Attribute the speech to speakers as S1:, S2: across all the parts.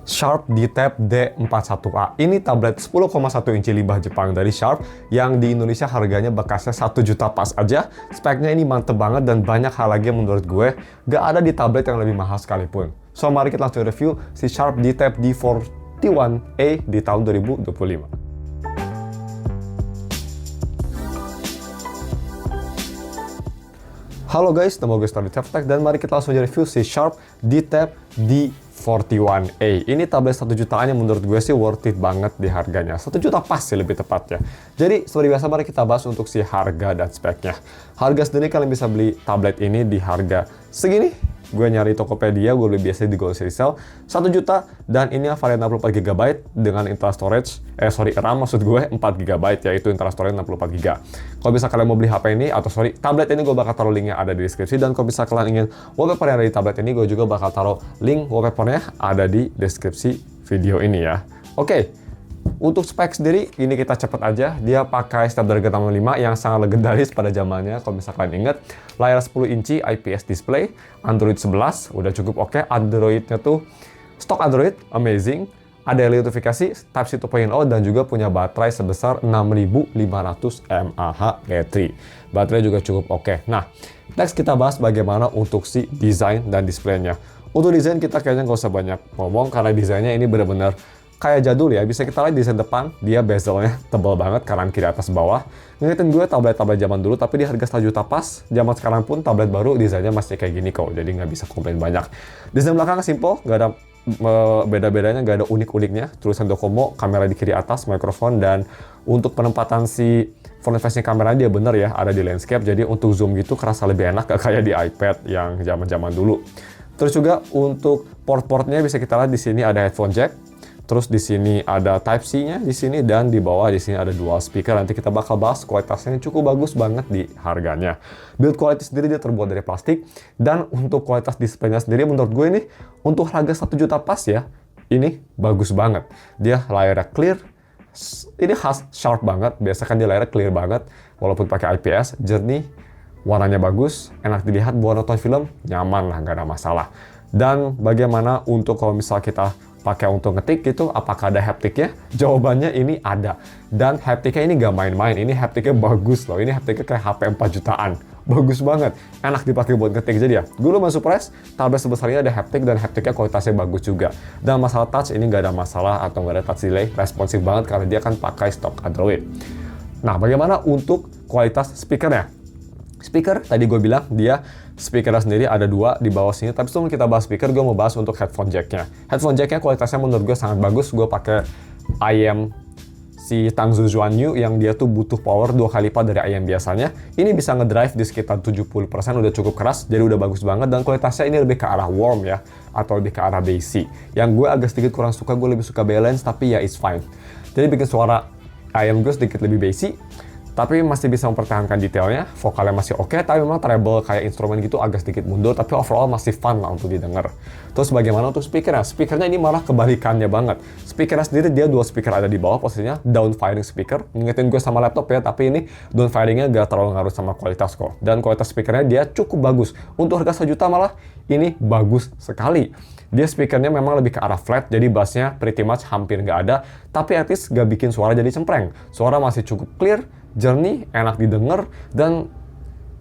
S1: Sharp D-Tab D41A. Ini tablet 10,1 inci limbah Jepang dari Sharp yang di Indonesia harganya bekasnya 1 juta pas aja. Speknya ini mantep banget dan banyak hal lagi yang menurut gue gak ada di tablet yang lebih mahal sekalipun. So mari kita langsung review si Sharp D-Tab D41A di tahun 2025. Halo guys, nama gue Starry Tech dan mari kita langsung review si Sharp D-Tab D41A. Ini tablet 1 jutaan yang menurut gue sih worth it banget di harganya. 1 juta pas sih lebih tepatnya. Jadi seperti biasa mari kita bahas untuk si harga dan speknya. Harga sendiri kalian bisa beli tablet ini di harga segini. Gue nyari Tokopedia, gue beli biasa di Grocery Sale 1 juta dan ini varian 64GB dengan internal storage, RAM maksud gue 4GB yaitu internal storage 64GB. Kalau bisa kalian mau beli HP ini atau tablet ini gue bakal taruh linknya ada di deskripsi, dan kalau bisa kalian ingin wallpaper yang ada di tablet ini gue juga bakal taruh link wallpapernya ada di deskripsi video ini ya. Oke. Untuk spek sendiri, ini kita cepet aja. Dia pakai Snapdragon 855 yang sangat legendaris pada zamannya. Kalau misalkan kalian ingat, layar 10 inci IPS display, Android 11, udah cukup oke. Androidnya tuh stok Android, amazing. Ada notifikasi Type-C 2.0 dan juga punya baterai sebesar 6500 mAh baterai. Baterai juga cukup oke. Nah, next kita bahas bagaimana untuk si desain dan displaynya. Untuk desain kita kayaknya nggak usah banyak ngomong karena desainnya ini benar-benar kayak jadul ya. Bisa kita lihat desain depan, dia bezelnya tebal banget, kanan kiri atas bawah. Ngingetin gue tablet-tablet zaman dulu, tapi di harga 1 juta pas. Zaman sekarang pun tablet baru desainnya masih kayak gini kok, jadi nggak bisa komplain banyak. Desain belakang simple, nggak ada beda-bedanya, nggak ada unik-uniknya. Tulisan Docomo, kamera di kiri atas, mikrofon, dan untuk penempatan si front face-nya kamera dia bener ya, ada di landscape. Jadi untuk zoom gitu kerasa lebih enak, gak kayak di iPad yang zaman-zaman dulu. Terus juga untuk port-portnya bisa kita lihat di sini ada headphone jack. Terus di sini ada Type-C-nya di sini, dan di bawah di sini ada dual speaker. Nanti kita bakal bahas kualitasnya, cukup bagus banget di harganya. Build quality sendiri dia terbuat dari plastik, dan untuk kualitas display-nya sendiri menurut gue ini untuk harga 1 juta pas ya, ini bagus banget. Dia layarnya clear, ini khas Sharp banget. Biasa kan dia layarnya clear banget, walaupun pakai IPS, jernih, warnanya bagus, enak dilihat buat nonton film, nyaman lah, nggak ada masalah. Dan bagaimana untuk kalau misal kita pakai untuk ngetik gitu, apakah ada haptiknya? Jawabannya ini ada. Dan haptiknya ini gak main-main, ini haptiknya bagus loh. Ini haptiknya kayak HP 4 jutaan. Bagus banget, enak dipakai buat ngetik. Jadi ya, gue lumayan surprise, tablet sebesar ini ada haptik dan haptiknya kualitasnya bagus juga. Dan masalah touch ini gak ada masalah atau gak ada touch delay, responsif banget karena dia kan pakai stok Android. Nah, bagaimana untuk kualitas speakernya? Speaker, tadi gue bilang dia speakernya sendiri ada 2 di bawah sini, tapi sebelum kita bahas speaker, gue mau bahas untuk headphone jacknya. Headphone jacknya kualitasnya menurut gue sangat bagus. Gue pakai IM si Tangzu Xuanyu yang dia tuh butuh power 2 kali lipat dari IM biasanya. Ini bisa ngedrive di sekitar 70%, udah cukup keras, jadi udah bagus banget. Dan kualitasnya ini lebih ke arah warm ya, atau lebih ke arah bassy. Yang gue agak sedikit kurang suka, gue lebih suka balance, tapi ya it's fine. Jadi bikin suara IM gue sedikit lebih bassy, tapi masih bisa mempertahankan detailnya, vokalnya masih oke, tapi memang treble kayak instrumen gitu agak sedikit mundur, tapi overall masih fun lah untuk didengar. Terus bagaimana untuk speakernya? Speakernya ini malah kebalikannya banget. Speakernya sendiri dia 2 speaker ada di bawah, posisinya down firing speaker. Ngingetin gue sama laptop ya, tapi ini down firingnya gak terlalu ngaruh sama kualitas kok. Dan kualitas speakernya dia cukup bagus. Untuk harga 1 juta malah ini bagus sekali. Dia speakernya memang lebih ke arah flat, jadi bassnya pretty much hampir nggak ada, tapi at least nggak bikin suara jadi cempreng. Suara masih cukup clear, jernih, enak didengar, dan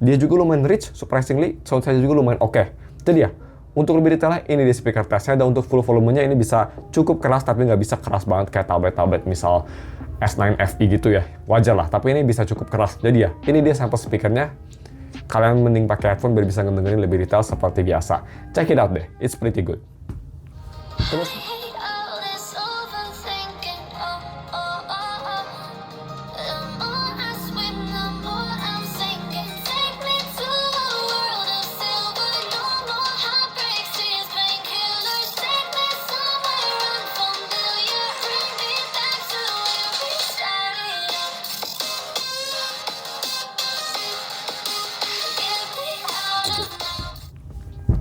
S1: dia juga lumayan rich, surprisingly, sound saya juga lumayan oke. Jadi ya, untuk lebih detailnya ini di speaker testnya, dan untuk full volumenya ini bisa cukup keras, tapi nggak bisa keras banget kayak tablet-tablet misal S9 FE gitu ya, wajar lah, tapi ini bisa cukup keras. Jadi ya, ini dia sampel speakernya. Kalian mending pakai headphone biar bisa ngedengerin lebih detail seperti biasa. Check it out deh, it's pretty good. Terus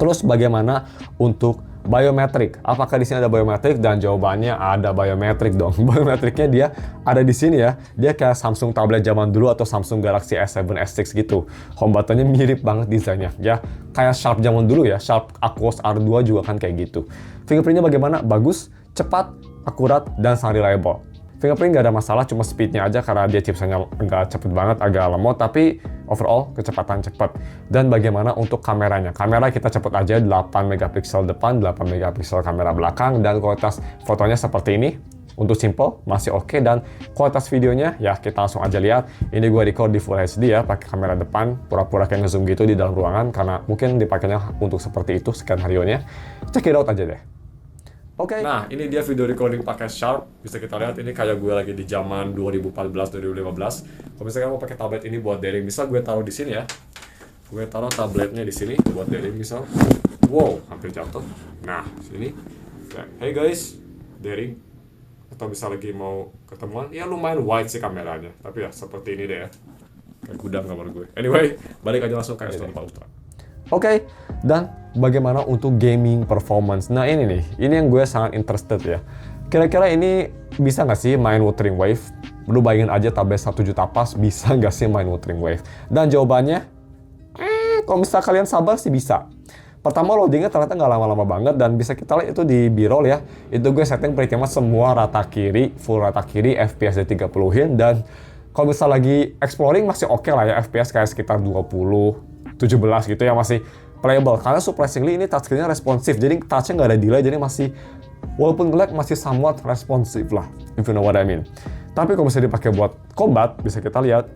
S1: Terus bagaimana untuk biometrik? Apakah di sini ada biometrik? Dan jawabannya ada biometrik dong. Biometriknya dia ada di sini ya. Dia kayak Samsung tablet zaman dulu atau Samsung Galaxy S7, S6 gitu. Home buttonnya mirip banget desainnya ya. Kayak Sharp zaman dulu ya. Sharp Aquos R2 juga kan kayak gitu. Fingerprintnya bagaimana? Bagus. cepat, akurat, dan sangat reliable. Fingerprint nggak ada masalah, cuma speednya aja karena dia chipsetnya nggak cepet banget, agak lemot, tapi overall kecepatan cepet. Dan bagaimana untuk kameranya? Kamera kita cepet aja, 8 megapiksel depan, 8 megapiksel kamera belakang, dan kualitas fotonya seperti ini. Untuk simple, masih oke, dan kualitas videonya, ya kita langsung aja lihat. Ini gue record di Full HD ya, pakai kamera depan, pura-pura kayak nge-zoom gitu di dalam ruangan, karena mungkin dipakainya untuk seperti itu skenario-nya. Check it out aja deh. Oke. Nah, ini dia video recording pakai Sharp. Bisa kita lihat ini kayak gue lagi di zaman 2014-2015. Kalau misalkan mau pakai tablet ini buat daring, misal gue taruh di sini ya. Gue taruh tabletnya di sini buat daring misal. Wow, hampir jatuh. Nah, sini. Hey guys, daring. Atau bisa lagi mau ketemuan. Ya lumayan wide sih kameranya. Tapi ya seperti ini deh ya. Kayak gudang kamar gue. Anyway, balik aja langsung ke S24 Ultra. Oke, dan bagaimana untuk gaming performance? Nah ini nih, ini yang gue sangat interested ya. Kira-kira ini bisa nggak sih main Wuthering Wave? Lu bayangin aja tablet 1 juta pas, bisa nggak sih main Wuthering Wave? Dan jawabannya, kalau misalnya kalian sabar sih bisa. Pertama loadingnya ternyata nggak lama-lama banget, dan bisa kita lihat itu di B-roll ya. Itu gue setting pretty much semua rata kiri, full rata kiri, FPS di 30-in, dan kalau misalnya lagi exploring masih oke lah ya, FPS kayak sekitar 20, 17 gitu ya, masih playable. Karena surprisingly ini touchscreen-nya responsif, jadi touch-nya nggak ada delay, jadi masih, walaupun lag masih somewhat responsif lah, if you know what I mean. Tapi kalau misalnya dipakai buat combat, bisa kita lihat,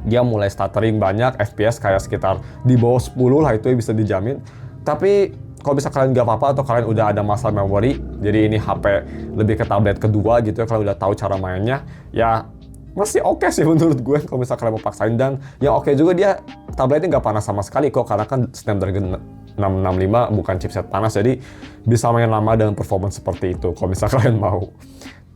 S1: dia mulai stuttering banyak, FPS kayak sekitar di bawah 10 lah, itu ya bisa dijamin. Tapi kalau bisa kalian nggak apa-apa atau kalian udah ada masalah memori, jadi ini HP lebih ke tablet kedua gitu ya, kalian udah tahu cara mainnya, ya masih oke sih menurut gue kalau misalnya kalian mau paksain. Dan yang oke juga dia tabletnya nggak panas sama sekali kok, karena kan Snapdragon 665 bukan chipset panas, jadi bisa main lama dengan performance seperti itu kalau misalnya kalian mau.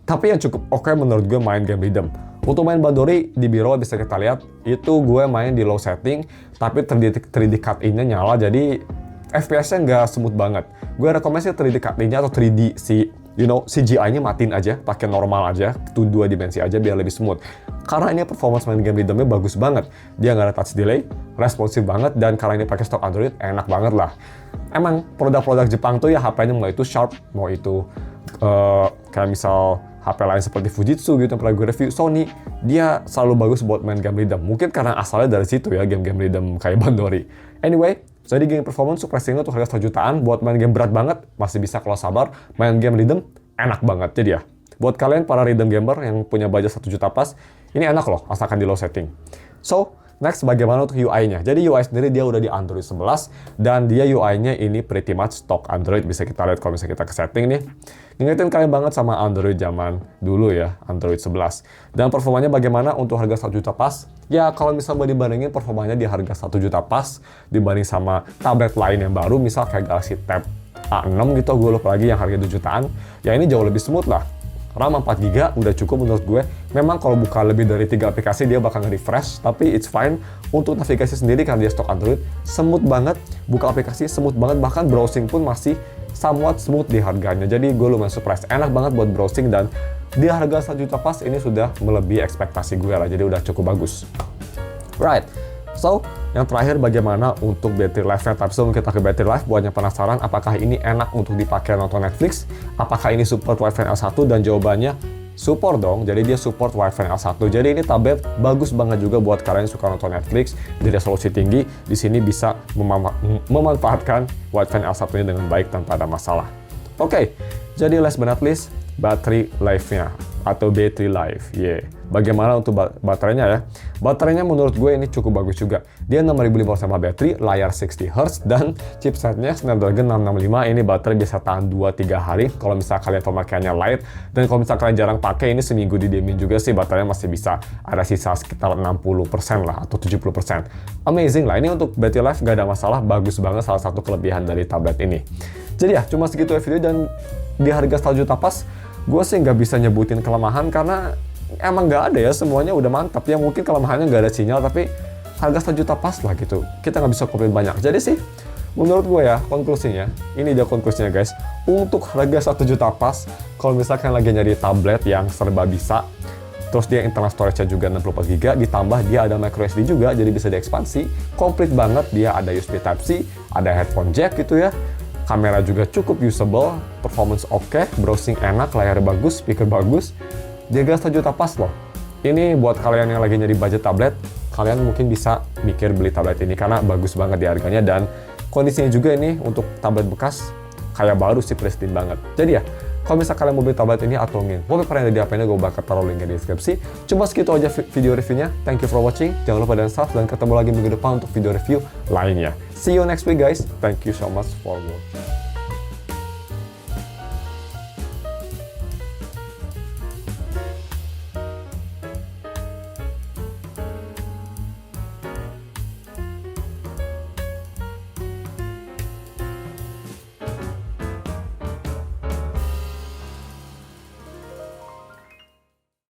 S1: Tapi yang cukup oke menurut gue main game rhythm. Untuk main Bandori di B-roll bisa kita lihat, itu gue main di low setting, tapi 3D cut-in-nya nyala, jadi FPS-nya nggak smooth banget. Gue rekomendasi 3D cut-in-nya atau 3D CGI-nya matiin aja, pakai normal aja, itu 2 dimensi aja biar lebih smooth. Karena ini performance main game rhythm-nya bagus banget. Dia nggak ada touch delay, responsif banget, dan karena ini pakai stok Android, enak banget lah. Emang produk-produk Jepang tuh ya HP-nya mau itu Sharp, mau itu kayak misal HP lain seperti Fujitsu gitu yang pernah gue review, Sony, dia selalu bagus buat main game rhythm. Mungkin karena asalnya dari situ ya, game-game rhythm kayak Bandori. Anyway, jadi game performance surprisingly untuk harga 1 jutaan, buat main game berat banget, masih bisa kalau sabar. Main game rhythm, enak banget. Jadi ya, buat kalian para rhythm gamer yang punya budget 1 juta pas, ini enak loh, asalkan di low setting. So, next bagaimana untuk UI-nya? Jadi UI sendiri dia udah di Android 11, dan dia UI-nya ini pretty much stock Android. Bisa kita lihat kalau misalnya kita ke setting nih. Ngingetin kalian banget sama Android zaman dulu ya, Android 11. Dan performanya bagaimana untuk harga 1 juta pas? Ya kalau misalnya mau dibandingin performanya di harga 1 juta pas, dibanding sama tablet lain yang baru, misal kayak Galaxy Tab A6 gitu, gue lupa lagi yang harga 2 jutaan, ya ini jauh lebih smooth lah. RAM 4GB udah cukup menurut gue. Memang kalau buka lebih dari 3 aplikasi dia bakal nge-refresh, tapi it's fine. Untuk navigasi sendiri karena dia stok Android, smooth banget. Buka aplikasi smooth banget, bahkan browsing pun masih somewhat smooth di harganya. Jadi gue lumayan surprise. Enak banget buat browsing, dan di harga 1 juta pas ini sudah melebihi ekspektasi gue lah. Jadi udah cukup bagus. Right. So, yang terakhir bagaimana untuk battery life-nya. Tapi sebelum kita ke battery life, buat yang penasaran apakah ini enak untuk dipakai nonton Netflix, apakah ini support Wi-Fi L1, dan jawabannya support dong. Jadi dia support Wi-Fi L1. Jadi ini tablet bagus banget juga buat kalian yang suka nonton Netflix di resolusi tinggi. Di sini bisa memanfaatkan Wi-Fi L1 ini dengan baik tanpa ada masalah. Oke, jadi last but not least, battery life-nya atau battery life. Bagaimana untuk baterainya ya? Baterainya menurut gue ini cukup bagus juga. Dia 6500 mAh baterai, layar 60Hz, dan chipsetnya Snapdragon 665. Ini baterai bisa tahan 2-3 hari kalau misalnya kalian pemakaiannya light. Dan kalau misalnya kalian jarang pakai, ini seminggu didiemin juga sih, baterainya masih bisa ada sisa sekitar 60% lah atau 70%. Amazing lah, ini untuk battery life gak ada masalah, bagus banget, salah satu kelebihan dari tablet ini. Jadi ya, cuma segitu ya video, dan di harga 1 juta pas, gue sih nggak bisa nyebutin kelemahan karena emang nggak ada ya, semuanya udah mantap. Ya mungkin kelemahannya nggak ada sinyal, tapi harga 1 juta pas lah gitu. Kita nggak bisa komplain banyak. Jadi sih, menurut gue ya, konklusinya, ini dia konklusinya guys. Untuk harga 1 juta pas, kalau misalkan lagi nyari tablet yang serba bisa, terus dia internal storage-nya juga 64GB, ditambah dia ada microSD juga, jadi bisa diekspansi. Komplit banget, dia ada USB Type-C, ada headphone jack gitu ya. Kamera juga cukup usable, performance oke, browsing enak, layar bagus, speaker bagus. Di harga 1 juta pas loh. Ini buat kalian yang lagi nyari budget tablet, kalian mungkin bisa mikir beli tablet ini karena bagus banget di harganya, dan kondisinya juga ini untuk tablet bekas kayak baru sih, pristine banget. Jadi ya, kalau misalnya kalian mau beli tablet ini atau ingin wallpaper yang ada di HP-nya, gue bakal taruh linknya di deskripsi. Cuma segitu aja video reviewnya. Thank you for watching. Jangan lupa dan subscribe, dan ketemu lagi minggu depan untuk video review lainnya. See you next week guys. Thank you so much for watching.